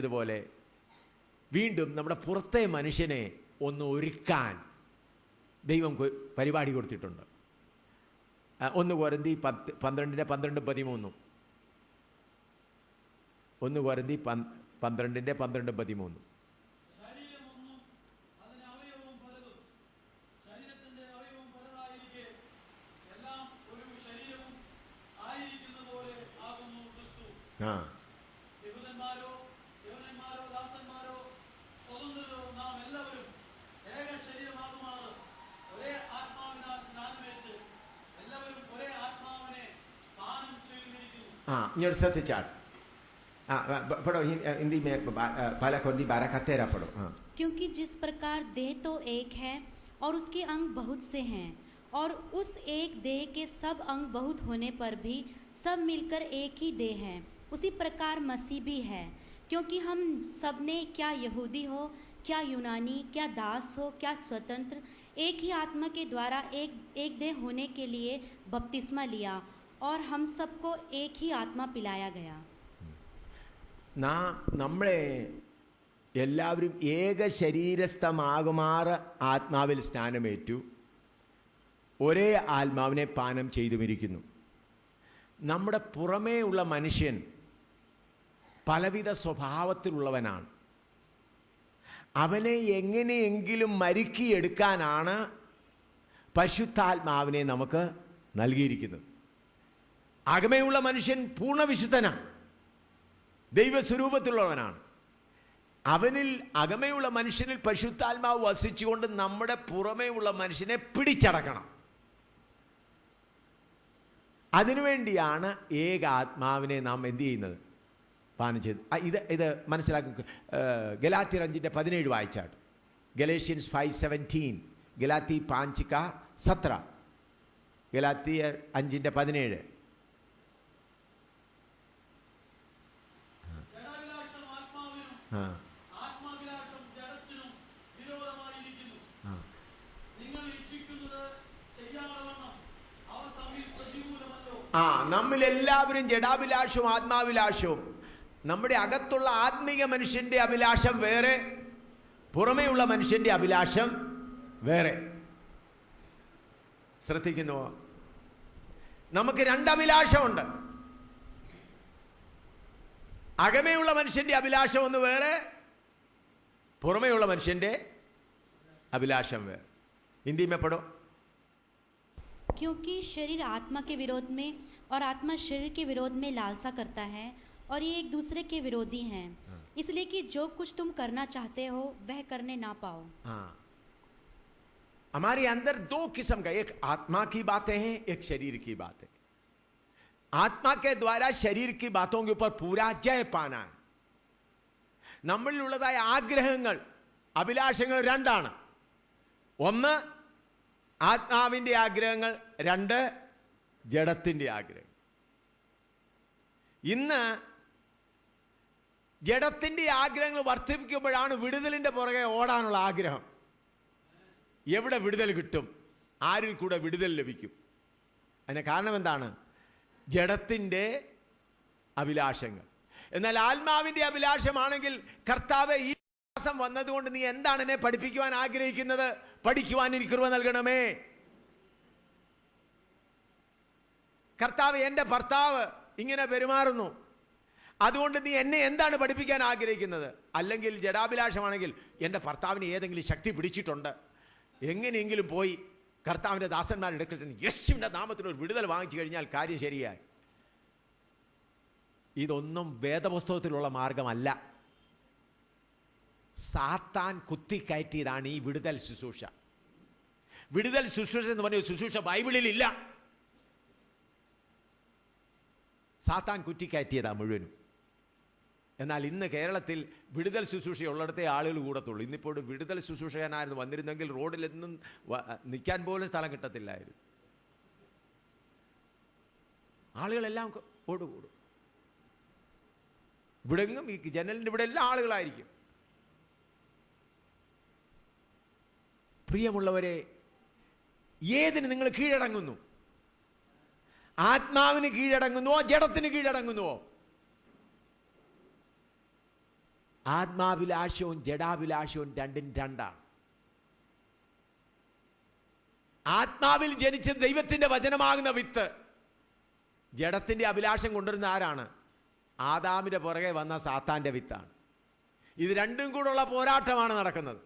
ഇതുപോലെ വീണ്ടും നമ്മുടെ പുറത്തെ മനുഷ്യനെ ഒന്ന് ഒരുക്കാൻ ദൈവം പരിപാടി കൊടുത്തിട്ടുണ്ട്. 1 കൊരിന്തി 12:12-13. 1 കൊരിന്തി 12:12-13. इधर ശ്രദ്ധിച്ചാൽ पढ़ो हिंदी में पहला कोरिन्थी 12:13 पढ़ो. क्योंकि जिस प्रकार देह तो एक है और उसके अंग बहुत से हैं, और उस एक देह के सब अंग बहुत होने पर भी सब मिलकर एक ही देह है, उसी प्रकार मसीह भी है. क्योंकि हम सब ने, क्या यहूदी हो, क्या यूनानी, क्या दास हो, क्या स्वतंत्र, एक ही आत्मा के द्वारा एक देह होने के लिए बपतिस्मा लिया, और हम सबको एक ही आत्मा पिलाया गया. നമ്മളെ എല്ലാവരും ഏക ശരീരസ്ഥമാകുമാറ് ആത്മാവിൽ സ്നാനമേറ്റു, ഒരേ ആത്മാവിനെ പാനം ചെയ്തുമിരിക്കുന്നു. നമ്മുടെ പുറമേ ഉള്ള മനുഷ്യൻ പലവിധ സ്വഭാവത്തിലുള്ളവനാണ്. അവനെ എങ്ങനെയെങ്കിലും മരുക്കിയെടുക്കാനാണ് പരിശുദ്ധാത്മാവിനെ നമുക്ക് നൽകിയിരിക്കുന്നത്. അകമയുള്ള മനുഷ്യൻ പൂർണ്ണ വിശുദ്ധനാണ്, ദൈവസ്വരൂപത്തിലുള്ളവനാണ്. അവനിൽ അകമയുള്ള മനുഷ്യനിൽ പരിശുദ്ധാത്മാവ് വസിച്ചുകൊണ്ട് നമ്മുടെ പുറമേ ഉള്ള മനുഷ്യനെ പിടിച്ചടക്കണം. അതിനുവേണ്ടിയാണ് ഏക ആത്മാവിനെ നാം എന്ത് ചെയ്യുന്നത്? പാനം ചെയ്ത്. ഇത് മനസ്സിലാക്കി. ഗലാത്യർ 5:17 വായിച്ചാട്ട്. ഗലേഷ്യൻസ് 5:17. ഗലാത്തി 5:17. ഗലാത്യർ 5:17. നമ്മിലെല്ലാവരും ജഡാഭിലാഷവും ആത്മാഭിലാഷവും. നമ്മുടെ അകത്തുള്ള ആത്മീയ മനുഷ്യന്റെ അഭിലാഷം വേറെ, പുറമേയുള്ള മനുഷ്യന്റെ അഭിലാഷം വേറെ. ശ്രദ്ധിക്കുന്നുവോ? നമുക്ക് 2 അഭിലാഷമുണ്ട്. അകമേയുള്ള മനുഷ്യന്റെ അഭിലാഷം ഒന്ന് വേറെ, പുറമേയുള്ള മനുഷ്യന്റെ अभिलाषम है. हिंदी में पढ़ो. क्योंकि शरीर आत्मा के विरोध में और आत्मा शरीर के विरोध में लालसा करता है, और ये एक दूसरे के विरोधी हैं, इसलिए कि जो कुछ तुम करना चाहते हो वह करने ना पाओ. हमारे अंदर 2 किस्म का, एक आत्मा की बातें हैं, एक शरीर की बातें. आत्मा के द्वारा शरीर की बातों के ऊपर पूरा जय पाना है. നമ്മളിലുള്ളതായ ആഗ്രഹങ്ങൾ, അഭിലാഷങ്ങൾ 2 ആണ്. 1 ആത്മാവിൻ്റെ ആഗ്രഹങ്ങൾ, 2 ജഡത്തിൻ്റെ ആഗ്രഹം. ഇന്ന് ജഡത്തിൻ്റെ ആഗ്രഹങ്ങൾ വർദ്ധിപ്പിക്കുമ്പോഴാണ് വിടുതലിൻ്റെ പുറകെ ഓടാനുള്ള ആഗ്രഹം. എവിടെ വിടുതൽ കിട്ടും, ആരിൽ കൂടെ വിടുതൽ ലഭിക്കും? അതിന് കാരണം എന്താണ്? ജഡത്തിൻ്റെ അഭിലാഷങ്ങൾ. എന്നാൽ ആത്മാവിൻ്റെ അഭിലാഷമാണെങ്കിൽ, കർത്താവേ ഈ മാസം വന്നതുകൊണ്ട് നീ എന്താണ് എന്നെ പഠിപ്പിക്കുവാൻ ആഗ്രഹിക്കുന്നത്? പഠിക്കുവാൻ എനിക്ക് കൃപ നൽകണമേ. കർത്താവ്, എൻ്റെ ഭർത്താവ് ഇങ്ങനെ പെരുമാറുന്നു, അതുകൊണ്ട് നീ എന്നെ എന്താണ് പഠിപ്പിക്കാൻ ആഗ്രഹിക്കുന്നത്? അല്ലെങ്കിൽ ജഡാഭിലാഷമാണെങ്കിൽ, എൻ്റെ ഭർത്താവിന് ഏതെങ്കിലും ശക്തി പിടിച്ചിട്ടുണ്ട്, എങ്ങനെയെങ്കിലും പോയി കർത്താവിൻ്റെ ദാസന്മാരുടെ അടുക്കൽ ചെന്ന് യേശുവിൻ്റെ നാമത്തിൽ ഒരു വിടുതൽ വാങ്ങിച്ചു കഴിഞ്ഞാൽ കാര്യം ശരിയായി. ഇതൊന്നും വേദപുസ്തകത്തിലുള്ള മാർഗമല്ല. സാത്താൻ കുത്തിക്കയറ്റിയതാണ് ഈ വിടുതൽ ശുശ്രൂഷ. വിടുതൽ ശുശ്രൂഷ എന്ന് പറഞ്ഞ ശുശ്രൂഷ ബൈബിളിൽ ഇല്ല. സാത്താൻ കുത്തിക്കയറ്റിയതാ മുഴുവനും. എന്നാൽ ഇന്ന് കേരളത്തിൽ വിടുതൽ ശുശ്രൂഷ ഉള്ളിടത്തെ ആളുകൾ കൂടത്തുള്ളൂ. ഇന്നിപ്പോൾ വിടുതൽ ശുശ്രൂഷകനായിരുന്നു വന്നിരുന്നെങ്കിൽ റോഡിലെന്നും നിൽക്കാൻ പോലും സ്ഥലം കിട്ടത്തില്ലായിരുന്നു. ആളുകളെല്ലാം ഓടുകൂടും. ഇവിടെങ്ങും ഈ ജനലിൻ്റെ ഇവിടെ എല്ലാ ആളുകളായിരിക്കും. പ്രിയമുള്ളവരെ, ഏതിന് നിങ്ങൾ കീഴടങ്ങുന്നു? ആത്മാവിന് കീഴടങ്ങുന്നുവോ ജഡത്തിന് കീഴടങ്ങുന്നുവോ? ആത്മാഭിലാഷവും ജഡാഭിലാഷവും രണ്ടും രണ്ടാണ്. ആത്മാവിൽ ജനിച്ച ദൈവത്തിൻ്റെ വചനമാകുന്ന വിത്ത് ജഡത്തിൻ്റെ അഭിലാഷം കൊണ്ടുവരുന്ന ആരാണ്? ആദാമിൻ്റെ പുറകെ വന്ന സാത്താൻ്റെ വിത്താണ്. ഇത് രണ്ടും കൂടെയുള്ള പോരാട്ടമാണ് നടക്കുന്നത്.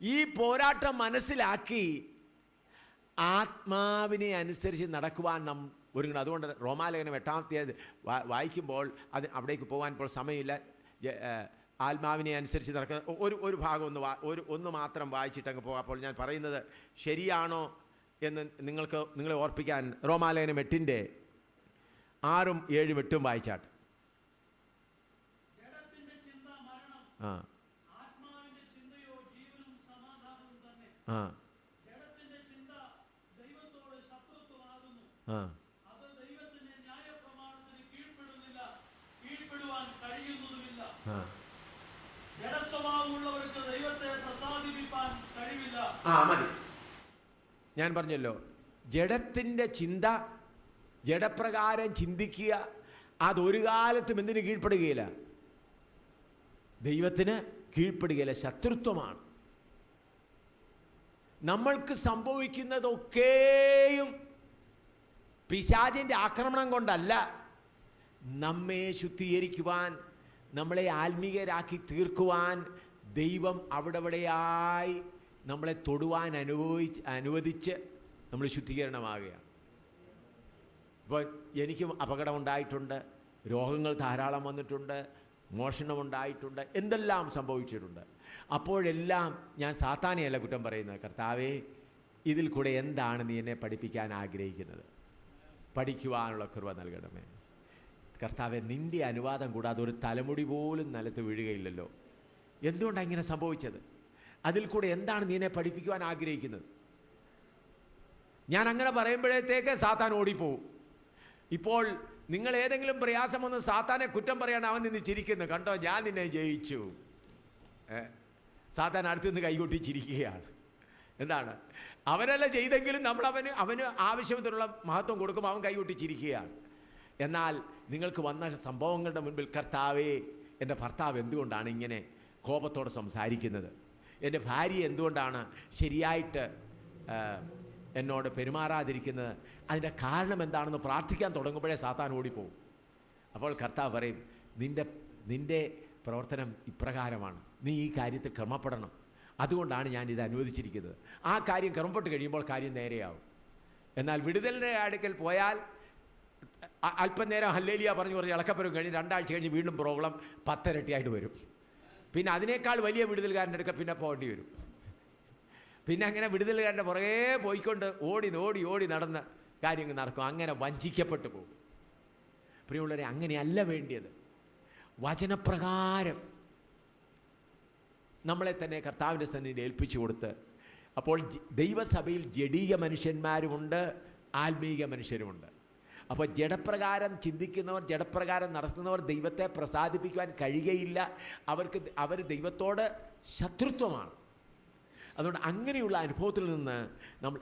ഈ പോരാട്ടം മനസ്സിലാക്കി ആത്മാവിനെ അനുസരിച്ച് നടക്കുവാൻ നാം ഒരുങ്ങണം. അതുകൊണ്ട് റോമാലേഖനം 8 വായിക്കുമ്പോൾ അവിടേക്ക് പോകാൻ ഇപ്പോൾ സമയമില്ല. ആത്മാവിനെ അനുസരിച്ച് നടക്കുന്ന ഒരു ഭാഗം ഒന്ന് മാത്രം വായിച്ചിട്ടങ്ങ് പോകാം. അപ്പോൾ ഞാൻ പറയുന്നത് ശരിയാണോ എന്ന് നിങ്ങളെ ഓർപ്പിക്കാൻ റോമാലേഖനം 8 6, 7, 8 വായിച്ചാട്ട്. ആ ആ ആ മതി. ഞാൻ പറഞ്ഞല്ലോ, ജഡത്തിൻ്റെ ചിന്ത, ജഡപ്രകാരം ചിന്തിക്കുക, അതൊരു കാലത്തും എന്തിന് കീഴ്പ്പെടുകയില്ല? ദൈവത്തിന് കീഴ്പ്പെടുകയില്ല. ശത്രുത്വമാണ്. നമ്മൾക്ക് സംഭവിക്കുന്നതൊക്കെയും പിശാചിൻ്റെ ആക്രമണം കൊണ്ടല്ല. നമ്മെ ശുദ്ധീകരിക്കുവാൻ, നമ്മളെ ആത്മീയരാക്കി തീർക്കുവാൻ ദൈവം അവിടെയായി നമ്മളെ തൊടുവാൻ അനുവദിച്ച് നമ്മൾ ശുദ്ധീകരണമാകുകയാണ്. ഇപ്പോൾ എനിക്കും അപകടമുണ്ടായിട്ടുണ്ട്, രോഗങ്ങൾ ധാരാളം വന്നിട്ടുണ്ട്, മോഷണമുണ്ടായിട്ടുണ്ട്, എന്തെല്ലാം സംഭവിച്ചിട്ടുണ്ട്. അപ്പോഴെല്ലാം ഞാൻ സാത്താനെയല്ല കുറ്റം പറയുന്നത്. കർത്താവേ, ഇതിൽ കൂടെ എന്താണ് നീ എന്നെ പഠിപ്പിക്കാൻ ആഗ്രഹിക്കുന്നത്? പഠിക്കുവാനുള്ള കൃപ നൽകണമേ. കർത്താവെ, നിൻ്റെ അനുവാദം കൂടാതെ ഒരു തലമുടി പോലും നിലത്ത് വീഴുകയില്ലല്ലോ. എന്തുകൊണ്ടാണ് ഇങ്ങനെ സംഭവിച്ചത്? അതിൽ കൂടെ എന്താണ് നീ എന്നെ പഠിപ്പിക്കുവാൻ ആഗ്രഹിക്കുന്നത്? ഞാൻ അങ്ങനെ പറയുമ്പോഴത്തേക്ക് സാത്താൻ ഓടിപ്പോവും. ഇപ്പോൾ നിങ്ങൾ ഏതെങ്കിലും പ്രയാസം വന്ന് സാത്താനെ കുറ്റം പറയാണ്, അവൻ നിന്ന് ചിരിക്കുന്നു. കണ്ടോ, ഞാൻ നിന്നെ ജയിച്ചു. സാത്താൻ അടുത്ത് നിന്ന് കൈകൊട്ടി ചിരിക്കുകയാണ്. എന്താണ്? അവനല്ല ചെയ്തെങ്കിലും നമ്മൾ അവന് ആവശ്യത്തിനുള്ള മഹത്വം കൊടുക്കുമ്പോൾ അവൻ കൈകൊട്ടി ചിരിക്കുകയാണ്. എന്നാൽ നിങ്ങൾക്ക് വന്ന സംഭവങ്ങളുടെ മുൻപിൽ, കർത്താവേ, എൻ്റെ ഭർത്താവ് എന്തുകൊണ്ടാണ് ഇങ്ങനെ കോപത്തോടെ സംസാരിക്കുന്നത്? എൻ്റെ ഭാര്യ എന്തുകൊണ്ടാണ് ശരിയായിട്ട് എന്നോട് പെരുമാറാതിരിക്കുന്നത്? അതിൻ്റെ കാരണം എന്താണെന്ന് പ്രാർത്ഥിക്കാൻ തുടങ്ങുമ്പോഴേ സാത്താൻ ഓടിപ്പോവും. അപ്പോൾ കർത്താവ് പറയും, നിൻ്റെ പ്രവർത്തനം ഇപ്രകാരമാണ്, നീ ഈ കാര്യത്തിൽ ക്രമപ്പെടണം. അതുകൊണ്ടാണ് ഞാൻ ഇത് അനുവദിച്ചിരിക്കുന്നത്. ആ കാര്യം ക്രമപ്പെട്ട് കഴിയുമ്പോൾ കാര്യം നേരെയാവും. എന്നാൽ വിടുതലിൻ്റെ അടുക്കൽ പോയാൽ അല്പനേരം ഹല്ലേലൂയ പറഞ്ഞു ഇളക്കപ്പുരം കഴിഞ്ഞ് 2 ആഴ്ച കഴിഞ്ഞ് വീണ്ടും പ്രോബ്ലം 10 ഇരട്ടിയായിട്ട് വരും. പിന്നെ അതിനേക്കാൾ വലിയ വിടുതൽകാരൻ്റെ അടുക്കൽ പിന്നെ പോകേണ്ടി വരും. പിന്നെ അങ്ങനെ വിടുതൽകാരൻ്റെ പുറകെ പോയിക്കൊണ്ട് ഓടി നടന്ന് കാര്യങ്ങൾ നടക്കും. അങ്ങനെ വഞ്ചിക്കപ്പെട്ടു പോകും. പ്രിയമുള്ളവരെ, അങ്ങനെയല്ല വേണ്ടിയത്. വചനപ്രകാരം നമ്മളെ തന്നെ കർത്താവിൻ്റെ സന്നിധിയിൽ ഏൽപ്പിച്ചു കൊടുത്ത്, അപ്പോൾ ദൈവസഭയിൽ ജഡീയ മനുഷ്യന്മാരുമുണ്ട്, ആത്മീക മനുഷ്യരുമുണ്ട്. അപ്പോൾ ജഡപ്രകാരം ചിന്തിക്കുന്നവർ, ജഡപ്രകാരം നടത്തുന്നവർ ദൈവത്തെ പ്രസാദിപ്പിക്കുവാൻ കഴിയുകയില്ല. അവർ ദൈവത്തോട് ശത്രുത്വമാണ്. അതുകൊണ്ട് അങ്ങനെയുള്ള അനുഭവത്തിൽ നിന്ന് നമ്മൾ